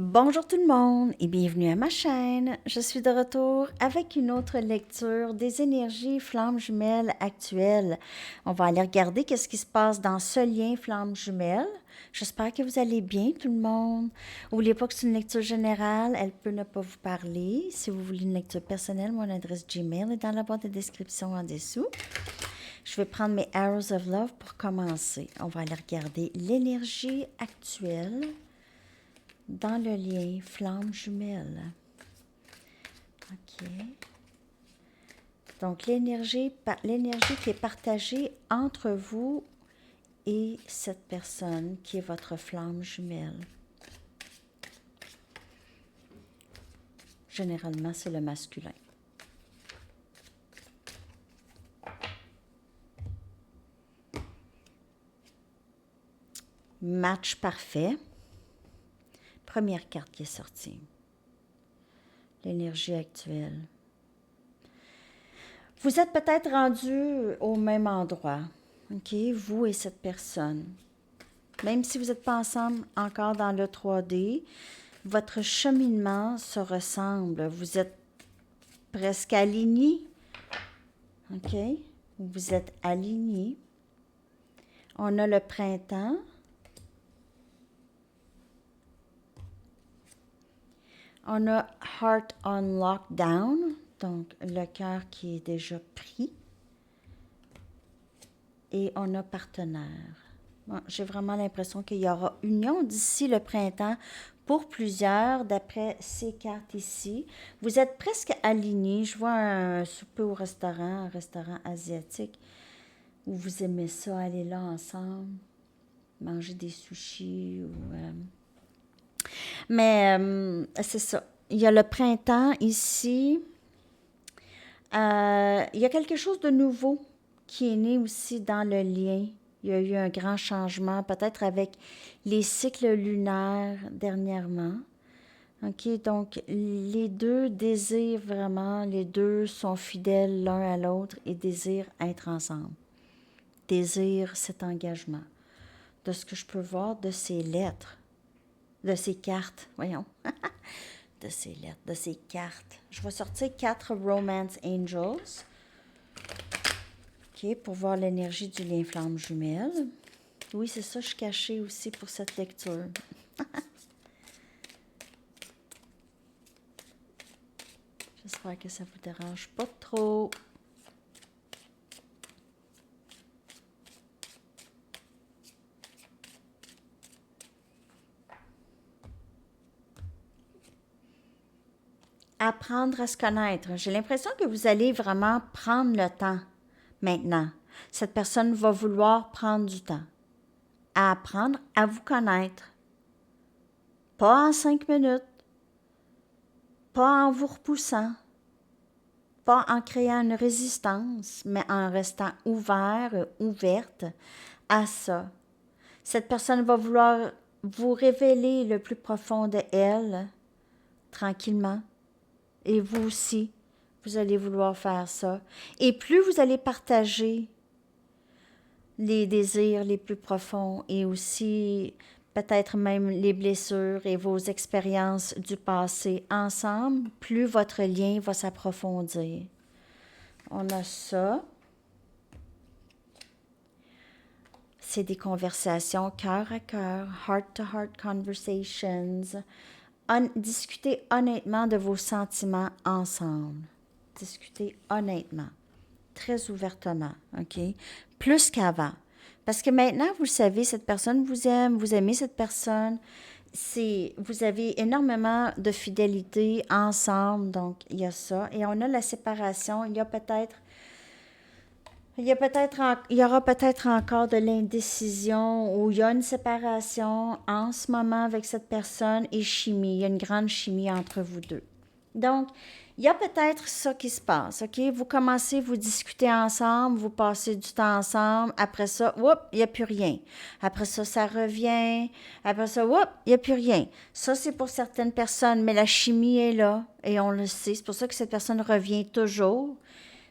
Bonjour tout le monde et bienvenue à ma chaîne. Je suis de retour avec une autre lecture des énergies flammes jumelles actuelles. On va aller regarder qu'est-ce qui se passe dans ce lien flammes jumelles. J'espère que vous allez bien tout le monde. N'oubliez pas que c'est une lecture générale, elle peut ne pas vous parler. Si vous voulez une lecture personnelle, mon adresse Gmail est dans la boîte de description en dessous. Je vais prendre mes Arrows of Love pour commencer. On va aller regarder l'énergie actuelle dans le lien flamme jumelle. OK. Donc, l'énergie qui est partagée entre vous et cette personne qui est votre flamme jumelle. Généralement, c'est le masculin. Match parfait. Première carte qui est sortie. L'énergie actuelle. Vous êtes peut-être rendu au même endroit, OK, vous et cette personne. Même si vous n'êtes pas ensemble encore dans le 3D, votre cheminement se ressemble. Vous êtes presque alignés, OK? Vous êtes alignés. On a le printemps. On a Heart on Lockdown, donc le cœur qui est déjà pris. Et on a partenaire. Bon, j'ai vraiment l'impression qu'il y aura union d'ici le printemps pour plusieurs, d'après ces cartes ici. Vous êtes presque alignés. Je vois un souper au restaurant, un restaurant asiatique, où vous aimez ça, aller là ensemble, manger des sushis ou... Mais c'est ça. Il y a le printemps ici. Il y a quelque chose de nouveau qui est né aussi dans le lien. Il y a eu un grand changement, peut-être avec les cycles lunaires dernièrement. OK, donc les deux désirent vraiment, les deux sont fidèles l'un à l'autre et désirent être ensemble. Désirent cet engagement. De ce que je peux voir de ces lettres, de ces cartes, voyons. De ces lettres, de ces cartes. Je vais sortir 4 Romance Angels. OK, pour voir l'énergie du lien flamme jumelle. Oui, c'est ça, je suis cachée aussi pour cette lecture. J'espère que ça vous dérange pas trop. Apprendre à se connaître. J'ai l'impression que vous allez vraiment prendre le temps maintenant. Cette personne va vouloir prendre du temps à apprendre à vous connaître. Pas en 5 minutes, pas en vous repoussant, pas en créant une résistance, mais en restant ouvert, ouverte à ça. Cette personne va vouloir vous révéler le plus profond de elle, tranquillement. Et vous aussi, vous allez vouloir faire ça. Et plus vous allez partager les désirs les plus profonds et aussi peut-être même les blessures et vos expériences du passé ensemble, plus votre lien va s'approfondir. On a ça. C'est des conversations cœur à cœur, heart-to-heart conversations. Discutez honnêtement de vos sentiments ensemble. Discutez honnêtement, très ouvertement, OK? Plus qu'avant. Parce que maintenant, vous le savez, cette personne vous aime, vous aimez cette personne. Vous avez énormément de fidélité ensemble, donc il y a ça. Et on a la séparation, il y aura peut-être encore de l'indécision ou il y a une séparation en ce moment avec cette personne et chimie. Il y a une grande chimie entre vous deux. Donc, il y a peut-être ça qui se passe, OK? Vous commencez, vous discutez ensemble, vous passez du temps ensemble. Après ça, il n'y a plus rien. Après ça, ça revient. Après ça, il n'y a plus rien. Ça, c'est pour certaines personnes, mais la chimie est là et on le sait. C'est pour ça que cette personne revient toujours.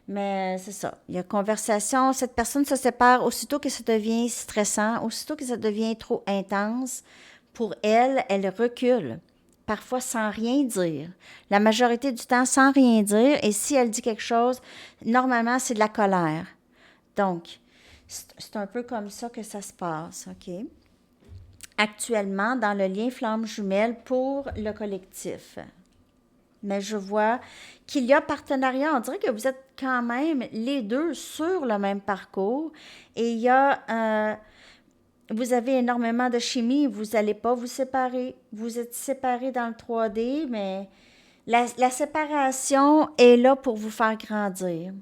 Mais c'est ça. Il y a conversation. Cette personne se sépare aussitôt que ça devient stressant, aussitôt que ça devient trop intense. Pour elle, elle recule. parfois sans rien dire. La majorité du temps, sans rien dire. Et si elle dit quelque chose, normalement, c'est de la colère. Donc, c'est un peu comme ça que ça se passe, OK? Actuellement, dans le lien flamme jumelle pour le collectif. Mais je vois qu'il y a partenariat. On dirait que vous êtes quand même les deux sur le même parcours. Et il y a... vous avez énormément de chimie. Vous n'allez pas vous séparer. Vous êtes séparés dans le 3D, mais la séparation est là pour vous faire grandir.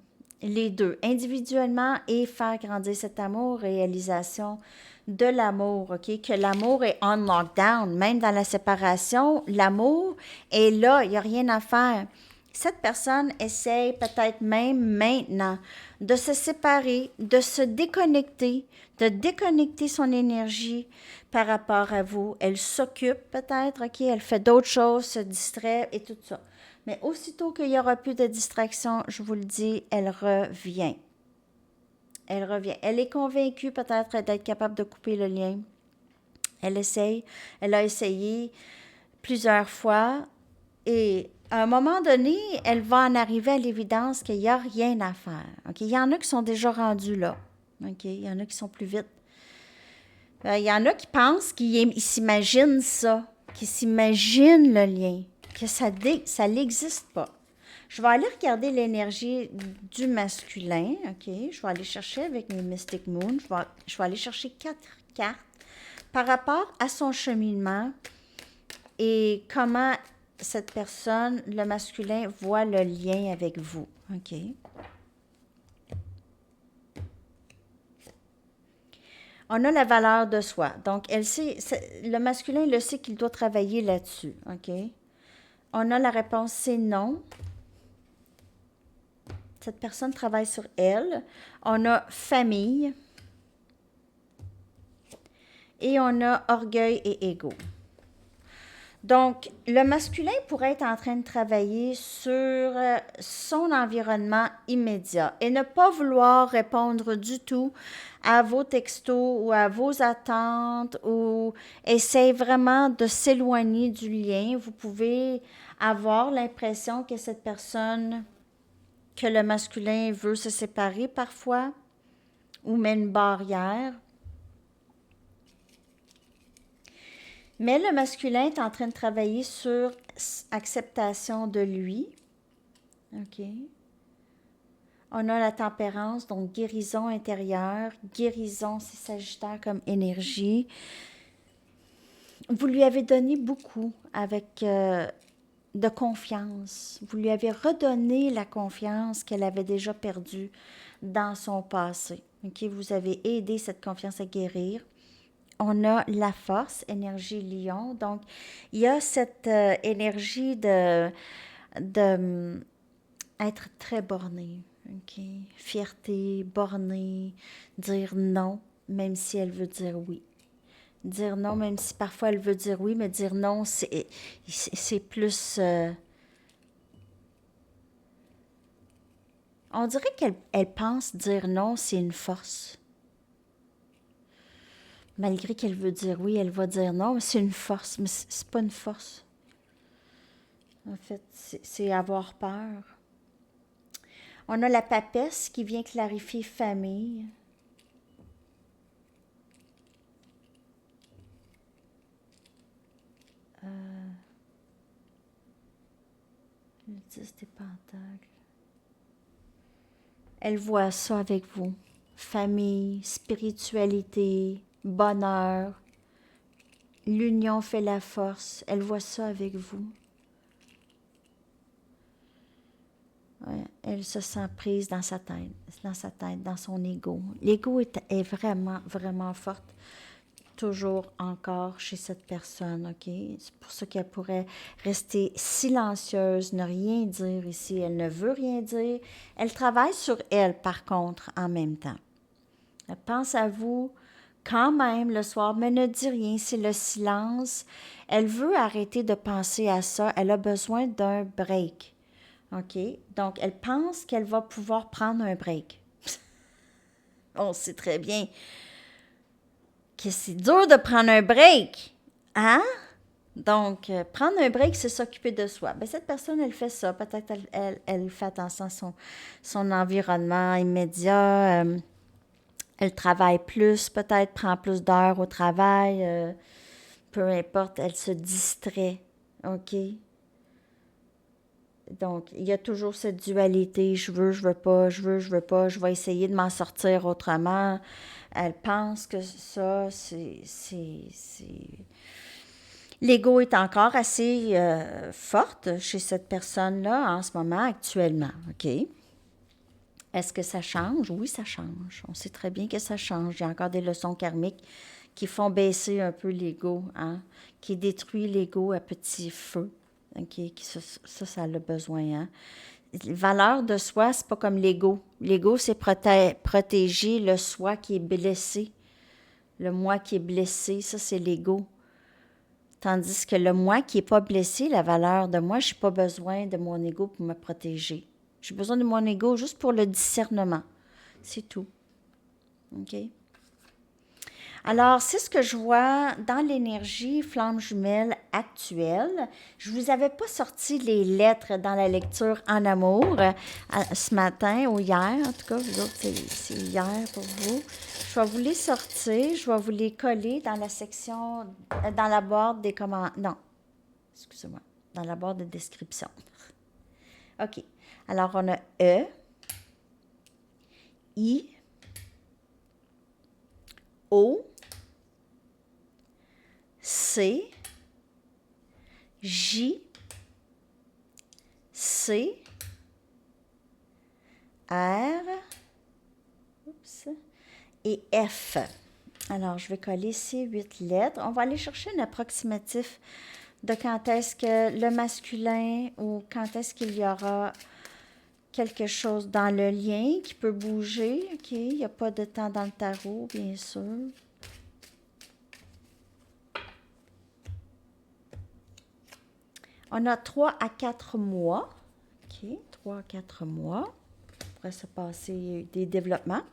Les deux, individuellement et faire grandir cet amour, réalisation de l'amour, OK? Que l'amour est on lockdown. Même dans la séparation, l'amour est là, il n'y a rien à faire. Cette personne essaye peut-être même maintenant de se séparer, de se déconnecter, de déconnecter son énergie par rapport à vous. Elle s'occupe peut-être, OK? Elle fait d'autres choses, se distrait et tout ça. Mais aussitôt qu'il n'y aura plus de distraction, je vous le dis, elle revient. Elle revient. Elle est convaincue peut-être d'être capable de couper le lien. Elle essaye. Elle a essayé plusieurs fois. Et à un moment donné, elle va en arriver à l'évidence qu'il n'y a rien à faire. Okay? Il y en a qui sont déjà rendus là. Okay? Il y en a qui sont plus vite. Il y en a qui pensent qu'ils s'imaginent ça, qu'ils s'imaginent le lien, que ça n'existe pas. Je vais aller regarder l'énergie du masculin, OK? Je vais aller chercher avec mes Mystic Moon. Je vais aller chercher 4 cartes par rapport à son cheminement et comment cette personne, le masculin, voit le lien avec vous, OK? On a la valeur de soi. Donc, elle sait, le masculin le sait qu'il doit travailler là-dessus, OK? On a la réponse, c'est non. Cette personne travaille sur elle. On a famille. Et on a orgueil et ego. Donc, le masculin pourrait être en train de travailler sur son environnement immédiat et ne pas vouloir répondre du tout à vos textos ou à vos attentes ou essaye vraiment de s'éloigner du lien. Vous pouvez avoir l'impression que cette personne, que le masculin veut se séparer parfois ou met une barrière. Mais le masculin est en train de travailler sur acceptation de lui. OK. On a la tempérance, donc guérison intérieure. Guérison, c'est Sagittaire comme énergie. Vous lui avez donné beaucoup avec de confiance. Vous lui avez redonné la confiance qu'elle avait déjà perdue dans son passé. OK. Vous avez aidé cette confiance à guérir. On a la force, énergie lion. Donc, il y a cette énergie de être très borné. OK? Fierté, borné, dire non, même si elle veut dire oui. Dire non, même si parfois elle veut dire oui, mais dire non, c'est plus... on dirait qu'elle pense dire non, c'est une force. Malgré qu'elle veut dire oui, elle va dire non, mais c'est une force, mais c'est pas une force. En fait, c'est avoir peur. On a la papesse qui vient clarifier famille. Le 10 des pentacles. Elle voit ça avec vous. Famille, spiritualité, bonheur. L'union fait la force. Elle voit ça avec vous. Ouais, elle se sent prise dans sa tête, dans son ego. L'ego est vraiment, vraiment forte, toujours encore chez cette personne, OK? C'est pour ça qu'elle pourrait rester silencieuse, ne rien dire ici. Elle ne veut rien dire. Elle travaille sur elle, par contre, en même temps. Elle pense à vous quand même le soir, mais ne dit rien. C'est le silence. Elle veut arrêter de penser à ça. Elle a besoin d'un break. OK? Donc, elle pense qu'elle va pouvoir prendre un break. On sait très bien que c'est dur de prendre un break. Hein? Donc, prendre un break, c'est s'occuper de soi. Ben, cette personne, elle fait ça. Peut-être elle fait attention à son environnement immédiat. Elle travaille plus, peut-être prend plus d'heures au travail. Peu importe, elle se distrait. OK? Donc, il y a toujours cette dualité, je veux, je veux pas, je veux, je veux pas, je vais essayer de m'en sortir autrement. Elle pense que ça, L'ego est encore assez forte chez cette personne-là en ce moment, actuellement. OK? Est-ce que ça change? Oui, ça change. On sait très bien que ça change. Il y a encore des leçons karmiques qui font baisser un peu l'ego, hein? Qui détruit l'ego à petit feu. OK? Ça a le besoin, hein? Valeur de soi, c'est pas comme l'ego. L'ego, c'est protéger le soi qui est blessé. Le moi qui est blessé, ça, c'est l'ego. Tandis que le moi qui n'est pas blessé, la valeur de moi, je n'ai pas besoin de mon ego pour me protéger. J'ai besoin de mon ego juste pour le discernement. C'est tout. OK? Alors, c'est ce que je vois dans l'énergie flamme jumelle actuelle. Je ne vous avais pas sorti les lettres dans la lecture en amour ce matin ou hier. En tout cas, vous autres, c'est hier pour vous. Je vais vous les sortir. Je vais vous les coller dans la section, dans la boîte des commentaires. Non, excusez-moi, dans la boîte de description. OK. Alors, on a E, I, O, C, J, C, R, oups, et F. Alors, je vais coller ces 8 lettres. On va aller chercher un approximatif de quand est-ce que le masculin ou quand est-ce qu'il y aura quelque chose dans le lien qui peut bouger. OK, il n'y a pas de temps dans le tarot, bien sûr. On a 3 à 4 mois. OK, 3 à 4 mois. Pourrait se passer des développements.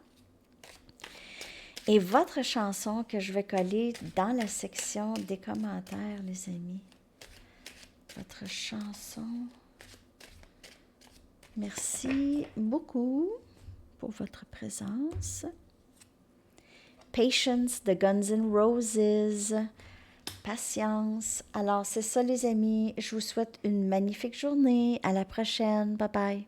Et votre chanson que je vais coller dans la section des commentaires, les amis. Votre chanson. Merci beaucoup pour votre présence. Patience de Guns N' Roses. Patience. Alors, c'est ça, les amis. Je vous souhaite une magnifique journée. À la prochaine. Bye bye.